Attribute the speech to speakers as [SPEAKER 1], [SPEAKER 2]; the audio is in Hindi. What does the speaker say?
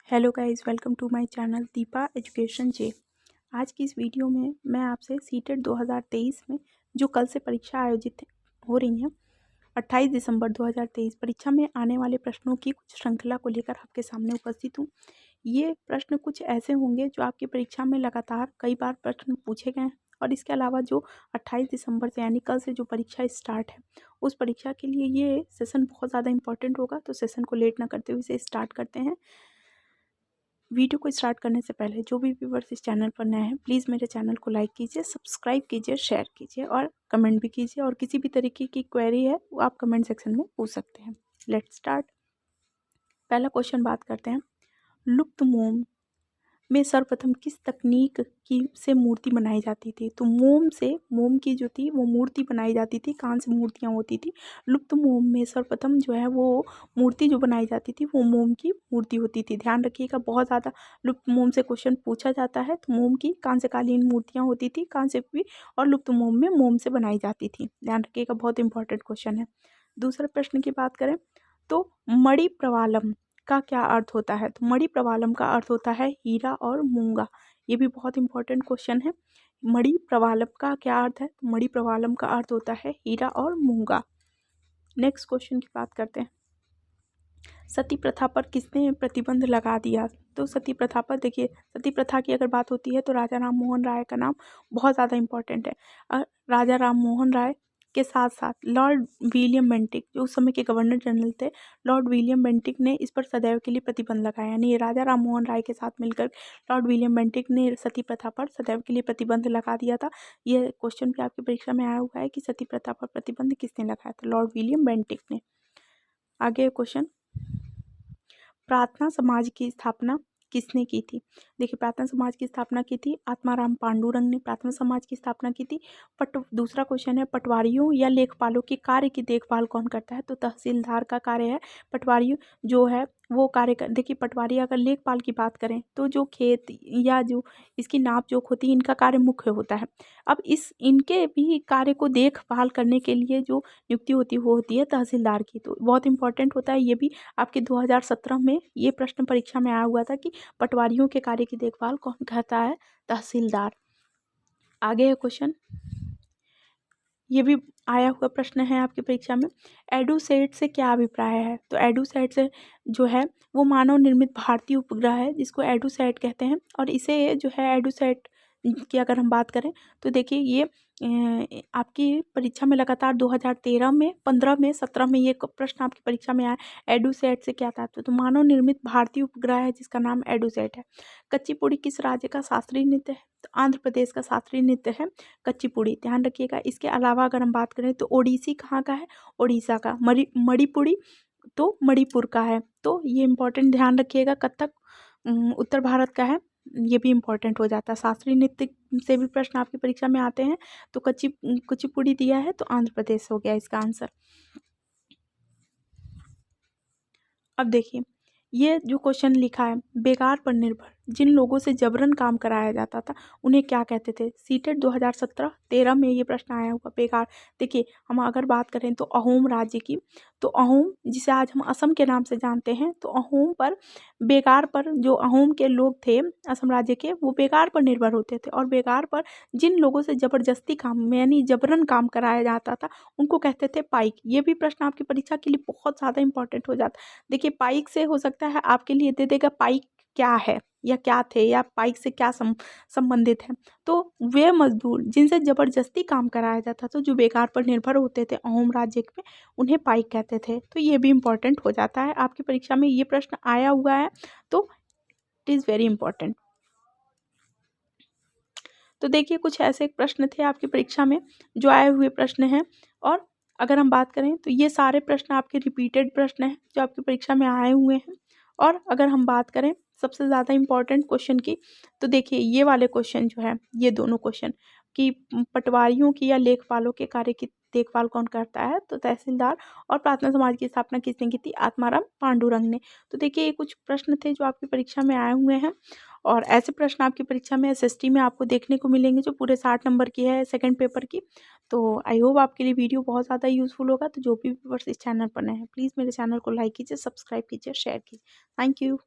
[SPEAKER 1] Hello guys, welcome to my channel Deepa education जे। आज की इस वीडियो में मैं आपसे सीटेट 2023 में जो कल से परीक्षा आयोजित हो रही हैं 28 दिसंबर 2023 परीक्षा में आने वाले प्रश्नों की कुछ श्रृंखला को लेकर आपके सामने उपस्थित हूँ। ये प्रश्न कुछ ऐसे होंगे जो आपकी परीक्षा में लगातार कई बार प्रश्न पूछे गए हैं और इसके अलावा जो 28 दिसंबर से यानी कल से जो परीक्षा स्टार्ट है उस परीक्षा के लिए ये सेशन बहुत ज़्यादा इंपॉर्टेंट होगा। तो सेशन को लेट ना करते हुए इसे स्टार्ट करते हैं। वीडियो को स्टार्ट करने से पहले जो भी व्यूअर्स इस चैनल पर नए हैं प्लीज़ मेरे चैनल को लाइक कीजिए, सब्सक्राइब कीजिए, शेयर कीजिए और कमेंट भी कीजिए। और किसी भी तरीके की क्वेरी है वो आप कमेंट सेक्शन में पूछ सकते हैं। Let's start. पहला क्वेश्चन बात करते हैं। लुप्त मोम में सर्वप्रथम किस तकनीक की से मूर्ति बनाई जाती थी? तो मोम की जो थी वो मूर्ति बनाई जाती थी। कहाँ से मूर्तियाँ होती थी? लुप्त मोम में सर्वप्रथम जो है वो मूर्ति जो बनाई जाती थी वो मोम की मूर्ति होती थी। ध्यान रखिएगा, बहुत ज़्यादा लुप्त मोम से क्वेश्चन पूछा जाता है। तो मोम की कांस्यकालीन मूर्तियाँ होती थी, कांस्य की, और लुप्त मोम में मोम से बनाई जाती थी। ध्यान रखिएगा, बहुत इंपॉर्टेंट क्वेश्चन है। दूसरे प्रश्न की बात करें तो मणि प्रवालम का क्या अर्थ होता है? तो मणि प्रवालम का अर्थ होता है हीरा और मूंगा। ये भी बहुत इंपॉर्टेंट क्वेश्चन है। मणि प्रवालम का क्या अर्थ है? तो मणि प्रवालम का अर्थ होता है हीरा और मूंगा। नेक्स्ट क्वेश्चन की बात करते हैं। सती प्रथा पर किसने प्रतिबंध लगा दिया? तो सती प्रथा पर देखिए, सती प्रथा की अगर बात होती है तो राजा राम मोहन राय का नाम बहुत ज़्यादा इंपॉर्टेंट है। राजा राम मोहन राय के साथ साथ लॉर्ड विलियम बेंटिक जो उस समय के गवर्नर जनरल थे, लॉर्ड विलियम बेंटिक ने इस पर सदैव के लिए प्रतिबंध लगाया। यानी ये राजा राम मोहन राय के साथ मिलकर लॉर्ड विलियम बेंटिक ने सती प्रथा पर सदैव के लिए प्रतिबंध लगा दिया था। ये क्वेश्चन भी आपकी परीक्षा में आया हुआ है कि सती प्रथा पर प्रतिबंध किसने लगाया था? लॉर्ड विलियम बेंटिक ने। आगे क्वेश्चन, प्रार्थना समाज की स्थापना किसने की थी? देखिए, प्रार्थना समाज की स्थापना की थी आत्माराम पांडुरंग ने प्रार्थना समाज की स्थापना की थी। दूसरा क्वेश्चन है, पटवारियों या लेखपालों के कार्य की देखभाल कौन करता है? तो तहसीलदार का कार्य है। पटवारी जो है वो कार्य कर, देखिए पटवारी, अगर लेखपाल की बात करें तो जो खेत या जो इसकी नाप जोख होती है इनका कार्य मुख्य होता है। अब इनके भी कार्य को देखभाल करने के लिए जो नियुक्ति होती है वो होती है तहसीलदार की। तो बहुत इंपॉर्टेंट होता है। ये भी आपके 2017 में ये प्रश्न परीक्षा में आया हुआ था कि पटवारियों के कार्य की देखभाल कौन करता है? तहसीलदार। आगे है क्वेश्चन, ये भी आया हुआ प्रश्न है आपकी परीक्षा में। एडुसेट से क्या अभिप्राय है? तो एडुसेट से जो है वो मानव निर्मित भारतीय उपग्रह है जिसको एडुसेट कहते हैं। और इसे जो है एडुसेट की अगर हम बात करें तो देखिए ये आपकी परीक्षा में लगातार 2013 में, 15 में, 17 में ये प्रश्न आपकी परीक्षा में आया। एडुसेट से क्या था? तो मानव निर्मित भारतीय उपग्रह है जिसका नाम एडुसेट है। कच्चीपुड़ी किस राज्य का शास्त्रीय नृत्य है? तो आंध्र प्रदेश का शास्त्रीय नृत्य है कच्चीपुड़ी। ध्यान रखिएगा। इसके अलावा अगर हम बात करें तो ओडिसी कहाँ का है? उड़ीसा का। मणिपुरी तो मणिपुर का है। तो ये इंपॉर्टेंट ध्यान रखिएगा। कथक उत्तर भारत का है। ये भी इंपॉर्टेंट हो जाता है। शास्त्रीय नृत्य से भी प्रश्न आपकी परीक्षा में आते हैं। तो कुचिपुड़ी दिया है तो आंध्र प्रदेश हो गया इसका आंसर। अब देखिए, ये जो क्वेश्चन लिखा है, बेकार पर निर्भर जिन लोगों से जबरन काम कराया जाता था उन्हें क्या कहते थे? सीटेट 2017-13 में ये प्रश्न आया हुआ। बेकार, देखिए हम अगर बात करें तो अहोम राज्य की, तो अहोम जिसे आज हम असम के नाम से जानते हैं, तो अहोम पर बेकार पर जो अहोम के लोग थे असम राज्य के वो बेकार पर निर्भर होते थे। और बेकार पर जिन लोगों से जबरदस्ती काम में यानी जबरन काम कराया जाता था उनको कहते थे पाइक। ये भी प्रश्न आपकी परीक्षा के लिए बहुत ज़्यादा इंपॉर्टेंट हो जाता है। देखिए, पाइक से हो सकता है आपके लिए दे देगा पाइक क्या है या क्या थे या पाइक से क्या संबंधित है। तो वे मजदूर जिनसे जबरदस्ती काम कराया जाता था, जो बेकार पर निर्भर होते थे अहोम राज्य में, उन्हें पाइक कहते थे। तो ये भी इंपॉर्टेंट हो जाता है। आपकी परीक्षा में ये प्रश्न आया हुआ है तो इट इज़ वेरी इंपॉर्टेंट। तो देखिए, कुछ ऐसे प्रश्न थे आपकी परीक्षा में जो आए हुए प्रश्न हैं। और अगर हम बात करें तो ये सारे प्रश्न आपके रिपीटेड प्रश्न हैं जो आपकी परीक्षा में आए हुए हैं। और अगर हम बात करें सबसे ज़्यादा इम्पोर्टेंट क्वेश्चन की, तो देखिए ये वाले क्वेश्चन जो है, ये दोनों क्वेश्चन कि पटवारियों की या लेखपालों के कार्य की देखभाल कौन करता है? तो तहसीलदार। और प्रार्थना समाज की स्थापना किसने की थी? आत्माराम पांडुरंग ने। तो देखिए, ये कुछ प्रश्न थे जो आपकी परीक्षा में आए हुए हैं। और ऐसे प्रश्न आपकी परीक्षा में एसएसटी में आपको देखने को मिलेंगे जो पूरे 60 नंबर की है सेकंड पेपर की। तो आई होप आपके लिए वीडियो बहुत ज़्यादा यूज़फुल होगा। तो जो भी व्यूअर्स इस चैनल पर नए हैं प्लीज़ मेरे चैनल को लाइक कीजिए, सब्सक्राइब कीजिए, शेयर कीजिए। Thank you.